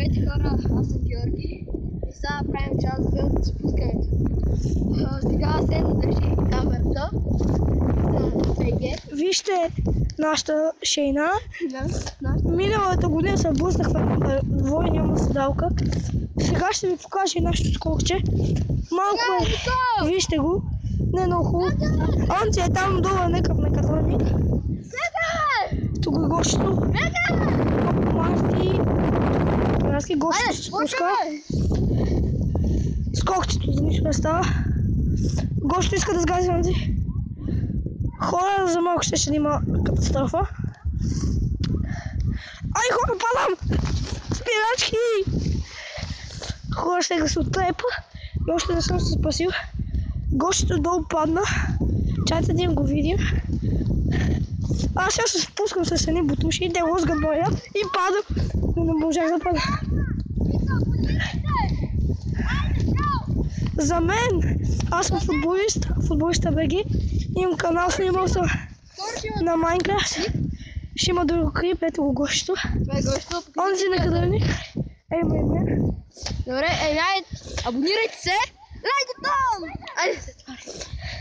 Здравейте хора, аз съм Георги и сега правим част от спускането. Сега Асен държи камерата за БГ. Вижте нашата шейна. Миналата година се блъснахме на двойна седалка. Сега ще ви покажа нашето скокче. Малко е, вижте го, не е много хубаво. Онце е там долу некъв на катроник. Тук е гощето. Маски, гощето се спуска. Скокчето за нищо не става. Гощето иска да сгази онце. Хора, за малко ще има катастрофа. Ай, хора, падам! Спирачки! Хора, ще се отрепа и още не съм се спасил. Гощето долу падна. Чайте да им го видим. Аз сега се спускам с едни бутуши и те лозгат моя и падам. Но не можах да падам. За мен, аз съм футболист, футболиста БГ. Имам канал, снимал съм на Майнкрафт. Ще има друго клип, ето го гощето. Това е гощето. Онзи на кадърник. Ей, Добре, абонирайте се. Лайк бутон! Айде се, това.